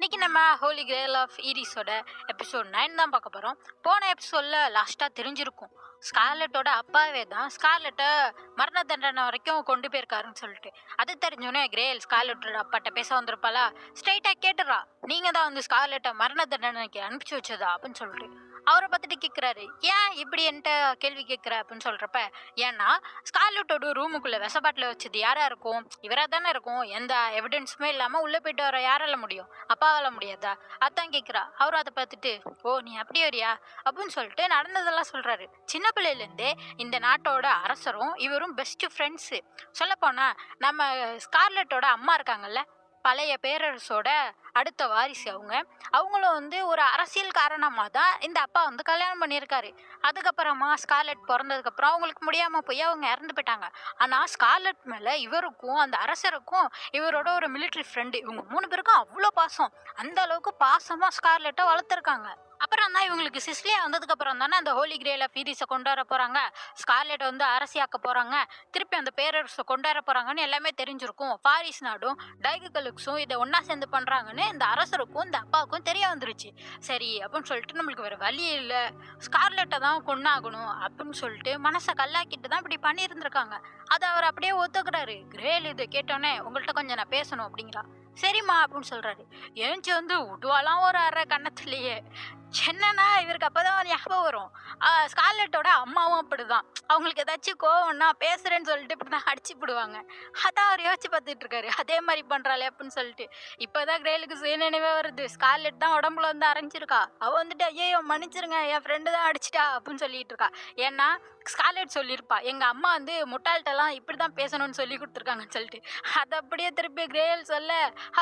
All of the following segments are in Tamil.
இன்னைக்கு நம்ம ஹோலி கிரேல் ஆஃப் ஈரிஸோட எபிசோட் 9 தான் பார்க்க போகிறோம். போன எபிசோடில் லாஸ்ட்டாக தெரிஞ்சிருக்கும் ஸ்கார்லெட்டோட அப்பாவே தான் ஸ்கார்லெட்டை மரண தண்டனை வரைக்கும் கொண்டு போயிருக்காருன்னு சொல்லிட்டு. அது தெரிஞ்சோன்னே கிரேல் ஸ்கார்லெட்டோட அப்பாட்ட பேச வந்திருப்பாளா, ஸ்ட்ரைட்டாக கேட்டுறா, நீங்கள் தான் வந்து ஸ்கார்லெட்டை மரண தண்டனைக்கு அனுப்பிச்சி வச்சதா அப்படின்னு சொல்லிட்டு. அவரை பார்த்துட்டு கேட்குறாரு, ஏன் இப்படி என்கிட்ட கேள்வி கேட்குற அப்படின்னு சொல்கிறப்ப, ஏன்னா ஸ்கார்லெட்டோட ரூமுக்குள்ளே விஷப்பாட்டில் வச்சது யாராக இருக்கும், இவராக தானே இருக்கும். எந்த எவிடன்ஸுமே இல்லாமல் உள்ளே போயிட்டு வர யாரால முடியும், அப்பாவால முடியாதா, அதான் கேட்குறா. அவரும் அதை பார்த்துட்டு, ஓ நீ அப்படி வரியா அப்படின்னு சொல்லிட்டு நடந்ததெல்லாம் சொல்கிறாரு. சின்ன பிள்ளையிலேருந்தே இந்த நாட்டோட அரசரும் இவரும் பெஸ்ட் ஃப்ரெண்ட்ஸு. சொல்லப்போனால் நம்ம ஸ்கார்லெட்டோட அம்மா இருக்காங்கல்ல, பழைய பேரரசோட அடுத்த வாரிசு அவங்களும் வந்து ஒரு அரசியல் காரணமாக தான் இந்த அப்பா வந்து கல்யாணம் பண்ணியிருக்காரு. அதுக்கப்புறமா ஸ்கார்லெட் பிறந்ததுக்கப்புறம் அவங்களுக்கு முடியாமல் போய் அவங்க இறந்து போயிட்டாங்க. ஆனால் ஸ்கார்லெட் மேலே இவருக்கும் அந்த அரசருக்கும் இவரோட ஒரு மிலிட்ரி ஃப்ரெண்டு, இவங்க 3 பேருக்கும் அவ்வளோ பாசம். அந்த அளவுக்கு பாசமாக ஸ்கார்லெட்டை வளர்த்துருக்காங்க. அப்புறம் தான் இவங்களுக்கு சிஸ்லியா வந்ததுக்கப்புறம் தானே அந்த ஹோலி கிரேல் ஆஃப் ஈரிஸை கொண்டு வர போகிறாங்க, ஸ்கார்லெட்டை வந்து அரசியாக்க போகிறாங்க, திருப்பி அந்த பேரரசை கொண்டு வர போகிறாங்கன்னு எல்லாமே தெரிஞ்சிருக்கும். பாரிஸ் நாடும் டைகுகலுக்ஸும் இதை ஒன்றா சேர்ந்து பண்ணுறாங்கன்னு இந்த அரசருக்கும் இந்த அப்பாவுக்கும் தெரிய வந்துருச்சு. சரி அப்படின்னு சொல்லிட்டு நம்மளுக்கு வேறு வழி இல்லை, ஸ்கார்லெட்டை தான் கொண்டாகணும் அப்படின்னு சொல்லிட்டு மனசை கல்லாக்கிட்டு தான் இப்படி பண்ணியிருந்துருக்காங்க. அதை அவர் அப்படியே ஒத்துக்கிறாரு. கிரேல் இதை கேட்டோன்னே, உங்கள்கிட்ட கொஞ்சம் நான் பேசணும் அப்படிங்கிறா. சரிம்மா அப்படின்னு சொல்கிறாரு. ஏஞ்சி வந்து விடுவாலாம் ஒரு அரை கண்ணத்துலேயே. என்னன்னா இவருக்கு அப்போதான் ஞாபகம் வரும், ஸ்கார்லெட்டோட அம்மாவும் அப்படிதான், அவங்களுக்கு ஏதாச்சும் கோவம்னா பேசுகிறேன்னு சொல்லிட்டு இப்படி தான் அடிச்சு போடுவாங்க. அதான் அவர் யோசிச்சு பார்த்துட்டு இருக்காரு, அதே மாதிரி பண்ணுறாளே அப்படின்னு சொல்லிட்டு. இப்போதான் கிரேலுக்கு சுயநினைவே வருது, ஸ்கார்லெட் தான் உடம்புல வந்து அரைஞ்சிருக்கா. அவள் வந்துட்டு ஐயோ மன்னிச்சிருங்க என் ஃப்ரெண்டு தான் அடிச்சிட்டா அப்படின்னு சொல்லிட்டு இருக்கா. ஏன்னா ஸ்கார்லெட் சொல்லியிருப்பா, எங்கள் அம்மா வந்து முட்டாள்கிட்டலாம் இப்படி தான் பேசணும்னு சொல்லி கொடுத்துருக்காங்கன்னு சொல்லிட்டு. அதை அப்படியே திருப்பி கிரேல் சொல்ல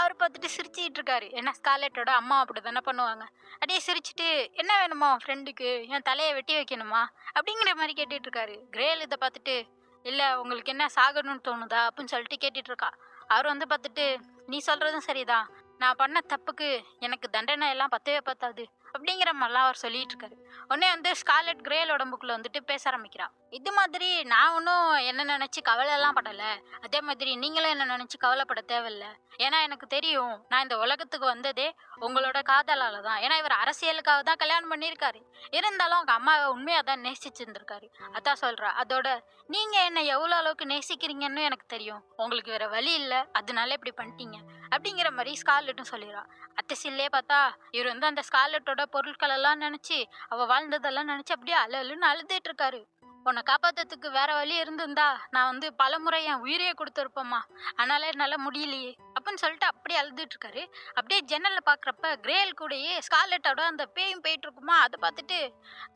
அவர் பார்த்துட்டு சிரிச்சிட்டு இருக்காரு. ஏன்னா ஸ்கார்லெட்டோட அம்மா அப்படி தானே பண்ணுவாங்க. அப்படியே சிரிச்சுட்டு, என்ன வேணுமா ஃப்ரெண்டுக்கு, என் தலையை வெட்டி வைக்கணுமா அப்படிங்கிற மாதிரி கேட்டுட்டு இருக்காரு. கிரேல் இதை பார்த்துட்டு, இல்லை உங்களுக்கு என்ன சாகணும்னு தோணுதா அப்படின்னு சொல்லிட்டு கேட்டுட்டு இருக்கா. அவர் வந்து பார்த்துட்டு, நீ சொல்கிறதும் சரிதான், நான் பண்ண தப்புக்கு எனக்கு தண்டனை எல்லாம் பத்தவே பத்தாது அப்படிங்கிற மாதிரிலாம் அவர் சொல்லிட்டு இருக்காரு. உடனே வந்து ஸ்கார்லெட் கிரேல் உடம்புக்குள்ள வந்துட்டு பேச ஆரம்பிக்கிறா. இது மாதிரி நான் ஒன்றும் என்ன நினச்சி கவலையெல்லாம் படலை, அதே மாதிரி நீங்களும் என்ன நினச்சி கவலைப்பட தேவையில்லை. ஏன்னா எனக்கு தெரியும் நான் இந்த உலகத்துக்கு வந்ததே உங்களோட காதலால் தான். ஏன்னா இவர் அரசியலுக்காக தான் கல்யாணம் பண்ணியிருக்காரு. இருந்தாலும் அவங்க அம்மாவை உண்மையாக தான் நேசிச்சிருந்துருக்காரு. அதான் சொல்கிறா. அதோட நீங்கள் என்னை எவ்வளோ அளவுக்கு நேசிக்கிறீங்கன்னு எனக்கு தெரியும், உங்களுக்கு வேறு வழி இல்லை, அதனால இப்படி பண்ணிட்டீங்க அப்படிங்கிற மாதிரி ஸ்கார்லெட்டும் சொல்லிடுறா. அத்தசில்லே பார்த்தா இவர் வந்து அந்த ஸ்கார்லெட்டோட பொருட்கள் எல்லாம் நினச்சி, அவள் வாழ்ந்ததெல்லாம் நினச்சி அப்படியே அழுன்னு அழுதுட்டு இருக்காரு. உன்னை காப்பாற்றுறதுக்கு வேற வழி இருந்திருந்தா நான் வந்து பல முறை என் உயிரையே கொடுத்துருப்போம்மா, அதனால என்னால் முடியலையே அப்படின்னு சொல்லிட்டு அப்படியே அழுதுட்டு இருக்காரு. அப்படியே ஜன்னலில் பார்க்குறப்ப கிரேல் கூடயே ஸ்கார்லெட்டோட அந்த பேயும் போயிட்டு இருக்குமா, அதை பார்த்துட்டு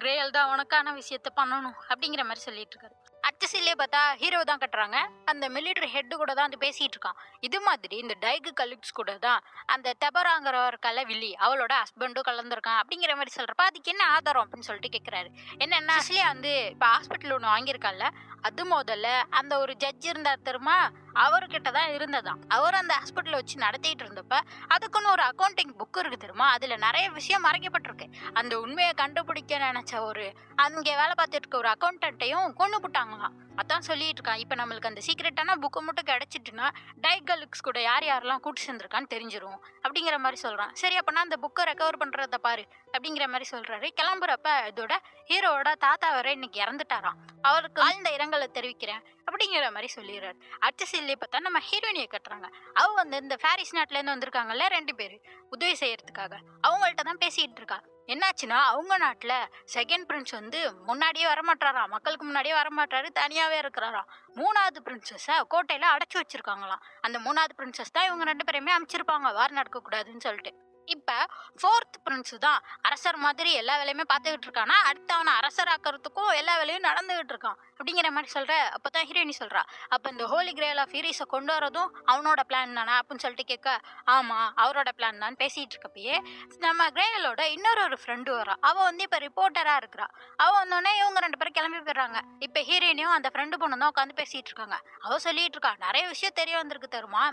கிரேல் தான் உனக்கான விஷயத்த பண்ணணும் அப்படிங்கிற மாதிரி சொல்லிட்டு இருக்காரு. அச்சசிலே பார்த்தா ஹீரோ தான் கட்டுறாங்க. அந்த மிலிட்ரி ஹெட்டு கூட தான் வந்து பேசிகிட்டு இருக்கான். இது மாதிரி இந்த டைகுகலுக்ஸ் கூட தான் அந்த தெபராங்கிறவர் வில்லி அவளோட ஹஸ்பண்டும் கலந்துருக்கான் அப்படிங்கிற மாதிரி சொல்கிறப்ப, அதுக்கு என்ன ஆதாரம் அப்படின்னு சொல்லிட்டு கேட்குறாரு. என்னென்னா சிஸ்லியா வந்து இப்போ ஹாஸ்பிட்டல் ஒன்று வாங்கியிருக்கால, அது முதல்ல அந்த ஒரு ஜட்ஜ் இருந்தார் தெரியுமா, அவர்கிட்ட தான் இருந்ததான். அவர் அந்த ஹாஸ்பிட்டலை வச்சு நடத்திட்டு இருந்தப்ப அதுக்குன்னு ஒரு அக்கௌண்டிங் புக் இருக்கு தெரியுமா, அதில் நிறைய விஷயம் மறைக்கப்பட்டிருக்கு. அந்த உண்மையை கண்டுபிடிக்க நினச்ச ஒரு அங்கே வேலை பார்த்துட்டு இருக்க ஒரு அக்கௌண்டன்ட்டையும் கொண்டு போட்டாங்களாம். அதான் சொல்லிட்டு இருக்கான். இப்போ நம்மளுக்கு அந்த சீக்ரெட்டான புக்கு மட்டும் கிடச்சிட்டுன்னா டைகுகலுக்ஸ் கூட யார் யாரெல்லாம் கூட்டு சேர்ந்துருக்கான்னு தெரிஞ்சிரும் அப்படிங்கிற மாதிரி சொல்கிறான். சரி அப்போனா அந்த புக்கை ரெக்கவர் பண்ணுறத பாரு அப்படிங்கிற மாதிரி சொல்கிறாரு. கிளம்புறப்ப இதோட ஹீரோவோட தாத்தா வர இன்னைக்கு இறந்துட்டாராம், அவருக்கு ஆழ்ந்த இரங்கலை தெரிவிக்கிறேன் அப்படிங்கிற மாதிரி சொல்லிடுறாரு. அச்சசில்லே பார்த்தா நம்ம ஹீரோயினியை கட்டுறாங்க. அவள் வந்து இந்த பாரிஸ் நாட்டிலேருந்து வந்திருக்காங்கல்ல 2 பேர் உதவி செய்யறதுக்காக, அவங்கள்ட்ட தான் பேசிகிட்டு இருக்கா. என்னாச்சுன்னா அவங்க நாட்டில் செகண்ட் பிரின்ஸ் வந்து முன்னாடியே வரமாட்டாராம், மக்களுக்கு முன்னாடியே வரமாட்டாரு, தனியாகவே இருக்கிறாராம். 3வது பிரின்சஸை கோட்டையில் அடைச்சி வச்சிருக்காங்களாம். அந்த 3வது பிரின்சஸ் தான் இவங்க 2 பேரையுமே அமைச்சிருப்பாங்க வார் நடக்கக்கூடாதுன்னு சொல்லிட்டு. இப்போ 4th பிரின்ஸ் தான் அரசர் மாதிரி எல்லா வேலையுமே பார்த்துக்கிட்டு இருக்கானா, அடுத்து அவனை அரசராக்கிறதுக்கும் எல்லா வேலையும் நடந்துகிட்டு இருக்கான் அப்படிங்கிற மாதிரி சொல்கிற. அப்போ தான் ஹீரோயினி சொல்கிறா, அப்போ இந்த ஹோலி கிரேல் ஆஃப் ஈரிஸை கொண்டு வரதும் அவனோட பிளான் தானே அப்படின்னு சொல்லிட்டு கேட்க, ஆமாம் அவரோட பிளான் தான் பேசிகிட்டு இருக்கப்பயே நம்ம கிரேலோட இன்னொரு ஃப்ரெண்டு வரா. அவள் வந்து இப்போ ரிப்போர்ட்டராக இருக்கிறா. அவள் வந்தோடனே இவங்க 2 பேரும் கிளம்பி போயிடுறாங்க. இப்போ ஹீரோயினியும் அந்த ஃப்ரெண்டு பொண்ணு தான் உட்காந்து பேசிகிட்டு இருக்காங்க. அவள் சொல்லிட்டு இருக்கா, நிறைய விஷயம் தெரிய வந்திருக்கு தருமா,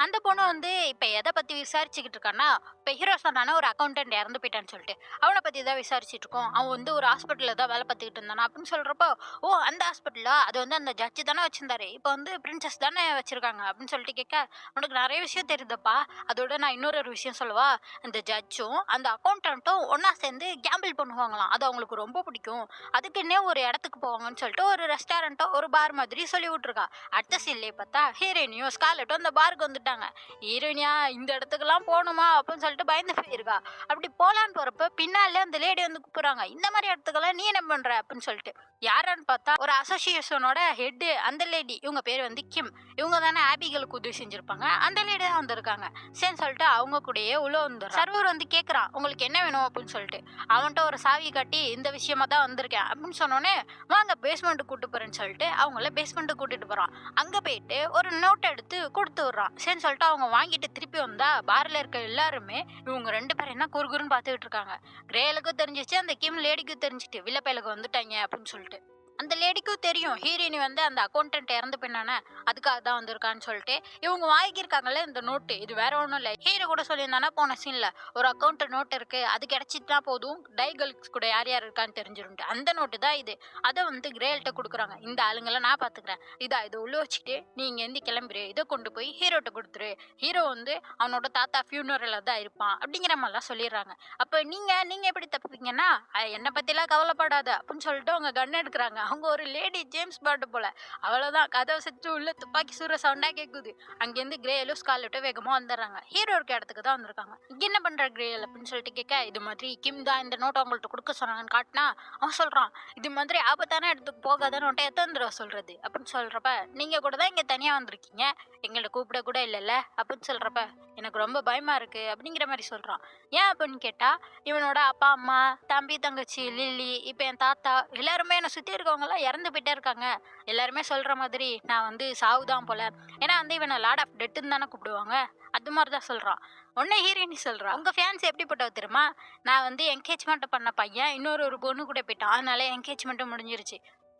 அந்த பொண்ணு வந்து இப்ப எத பத்தி விசாரிச்சுக்கிட்டு இருக்கான்னா, இப்ப ஹீரோ சொன்னானா ஒரு அக்கவுண்டன்ட் இறந்து போயிட்டான்னு சொல்லிட்டு. அவன பத்தி தான் விசாரிச்சுட்டு இருக்கோம். அவன் வந்து ஒரு ஹாஸ்பிட்டல்ல தான் வேலை பார்த்துக்கிட்டு இருந்தானா அப்படின்னு சொல்றப்போ, "ஓ! அந்த ஹாஸ்பிட்டலா? அது வந்து அந்த ஜட்ஜ் தானே வச்சிருந்தாரு. இப்ப வந்து பிரின்சஸ் தானே வச்சிருக்காங்க." அப்படின்னு சொல்லிட்டு கேட்க, "உனக்கு நெறைய விஷயம் தெரியுதுப்பா. அதோட நான் இன்னொரு ஒரு விஷயம் சொல்லவா? அந்த ஜட்ஜும், அந்த அக்கவுண்டன்ட்டும் ஒண்ணா சேர்ந்து கேம்பிள் பண்ணுவாங்களாம். அது அவங்களுக்கு ரொம்ப பிடிக்கும். அதுக்குன்னே ஒரு இடத்துக்கு போவாங்கன்னு சொல்லிட்டு ஒரு ரெஸ்டாரண்ட்டோ, ஒரு பார் மாதிரி சொல்லி விட்டுருக்கா. அடுத்த சீன்லயே பார்த்தா ஹீரோயினியும் ஸ்கார்லெட்டும் அந்த பாருக்கு வந்துட்டாங்க. ஹீரோயினியா இந்த இடத்துக்குலாம் போகணுமா அப்படின்னு சொல்லிட்டு பயந்து போயிருக்கா. அப்படி போலான்னு போறப்ப பின்னாலே அந்த லேடி வந்து கூப்பிடுறாங்க. இந்த மாதிரி இடத்துக்கெல்லாம் நீ என்ன பண்ற அப்படின்னு சொல்லிட்டு. யாரான்னு பார்த்தா ஒரு அசோசியேஷனோட ஹெட் அந்த லேடி. இவங்க பேர் வந்து கிம். இவங்க தானே ஆபிகளுக்கு உதவி செஞ்சிருப்பாங்க. அந்த லேடி தான் வந்திருக்காங்க. சரின்னு சொல்லிட்டு அவங்க கூடயே உள்ள வந்துடுறான். சர்வர் வந்து கேட்கறான் உங்களுக்கு என்ன வேணும் அப்படின்னு சொல்லிட்டு. அவன்கிட்ட ஒரு சாவி காட்டி இந்த விஷயமா தான் வந்திருக்கேன் அப்படின்னு சொன்னோன்னே வாங்க பேஸ்மெண்ட் கூட்டு போறேன்னு சொல்லிட்டு அவங்கள பேஸ்மெண்ட் கூட்டிட்டு போறான். அங்க போயிட்டு ஒரு நோட் எடுத்து கொடுத்து விடுறான். சரின்னு சொல்லிட்டு அவங்க வாங்கிட்டு திருப்பி வந்தா பார்ல இருக்க எல்லாருமே இவங்க 2 பேரும் என்ன குறுகுறுன்னு பார்த்துக்கிட்டு இருக்காங்க. கிரேலுக்கும் தெரிஞ்சிச்சு, அந்த கிம் லேடிக்கும் தெரிஞ்சிட்டு வில்லப்பயலுக்கு வந்துட்டாங்க அப்படின்னு சொல்லிட்டு. அந்த லேடிக்கும் தெரியும் ஹீரோயினி வந்து அந்த அக்கௌண்டன்ட் இறந்து போயினானே அதுக்காக தான் வந்திருக்கான்னு சொல்லிட்டு இவங்க வாங்கியிருக்காங்கல்ல இந்த நோட்டு. இது வேற ஒன்றும் இல்லை. ஹீரோ கூட சொல்லியிருந்தானா போன சீன்ல ஒரு அக்கௌண்ட் நோட் இருக்கு, அது கிடைச்சிட்டா போதும் டைகல்ஸ் கூட யார் யார் இருக்கான்னு தெரிஞ்சிரும்ட்டு. அந்த நோட்டு தான் இது. அதை வந்து கிரேல்கிட்ட கொடுக்குறாங்க. இந்த ஆளுங்களை நான் பார்த்துக்கிறேன், இதை உள்ள வச்சுட்டு நீ இங்கேருந்து கிளம்பிடு, இதை கொண்டு போய் ஹீரோட்ட கொடுத்துரு. ஹீரோ வந்து அவனோட தாத்தா ஃபியூனரல்ல தான் இருப்பான் அப்படிங்கிற மாதிரிலாம் சொல்லிடுறாங்க. அப்போ நீங்க எப்படி தப்பிப்பீங்கன்னா என்னை பத்திலாம் கவலைப்படாத அப்படின்னு சொல்லிட்டு அவங்க கன் எடுக்கிறாங்க. அவங்க ஒரு லேடி ஜேம்ஸ் பாண்ட் போல. அவ்வளவுதான் கதவை சுற்றி உள்ள துப்பாக்கி சூற சவுண்டா கேட்குது. அங்கேருந்து கிரேலும் ஸ்கார்லெட்டும் வேகமா வந்துடுறாங்க. ஹீரோ இருக்க இடத்துக்கு தான் வந்திருக்காங்க. இங்க என்ன பண்ற கிரேல் அப்படின்னு சொல்லிட்டு கேட்க இது மாதிரி கிம் தான் இந்த நோட்டை அவங்கள்ட்ட கொடுக்க சொன்னாங்கன்னு காட்டினா அவன் சொல்றான் இது மாதிரி ஆபத்தான இடத்துக்கு போகாத நோட்டை எத்தனை தடவை சொல்றது அப்படின்னு சொல்றப்ப நீங்க கூட தான் இங்க தனியா வந்திருக்கீங்க, எங்களை கூப்பிட கூட இல்லைல்ல அப்படின்னு சொல்றப்ப எனக்கு ரொம்ப பயமா இருக்கு அப்படிங்கிற மாதிரி சொல்றான். ஏன் அப்படின்னு கேட்டா இவனோட அப்பா அம்மா தம்பி தங்கச்சி லில்லி இப்ப என் தாத்தா எல்லாருமே என்னை சுத்தி இருக்கவங்க எல்லாம் இறந்து போயிட்டே இருக்காங்க. எல்லாருமே சொல்ற மாதிரி நான் வந்து சாவுதான் போல. ஏன்னா வந்து இவனை லார்ட் ஆஃப் டெத்துன்னு தானே கூப்பிடுவாங்க. அது மாதிரிதான் சொல்றான். உன்னை ஹீரோயினி சொல்றா உங்க ஃபேன்ஸ் எப்படிப்பட்டவ தெரியுமா? நான் வந்து என்கேஜ்மெண்ட் பண்ண பையன் இன்னொரு பொண்ணு கூட போயிட்டான், அதனால என்கேஜ்மெண்ட்டும் முடிஞ்சிருச்சு.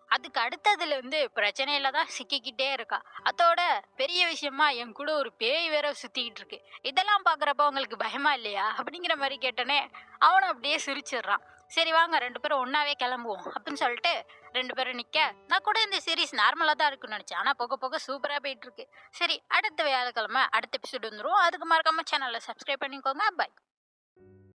அதுக்கு அடுத்ததுல இருந்து பிரச்சனையில தான் சிக்கிக்கிட்டே இருக்கா. அதோட பெரிய விஷயமா என் கூட ஒரு பேய் வேற சுத்திக்கிட்டு இருக்கு. இதெல்லாம் பாக்குறப்ப உங்களுக்கு பயமா இல்லையா அப்படிங்கிற மாதிரி கேட்டனே அவனும் அப்படியே சிரிச்சிடுறான். சரி வாங்க 2 பேரும் ஒன்னாவே கிளம்புவோம் அப்படின்னு சொல்லிட்டு 2 பேரும் நிக்க. நான் கூட இந்த சீரிஸ் நார்மலா தான் இருக்குன்னு நினைச்சேன், ஆனா போக போக சூப்பரா போயிட்டு இருக்கு. சரி அடுத்த வியாழக்கிழமை அடுத்த எபிசோடு வந்துரும். அதுக்கு மறக்காம சேனலை சப்ஸ்கிரைப் பண்ணிக்கோங்க. பை.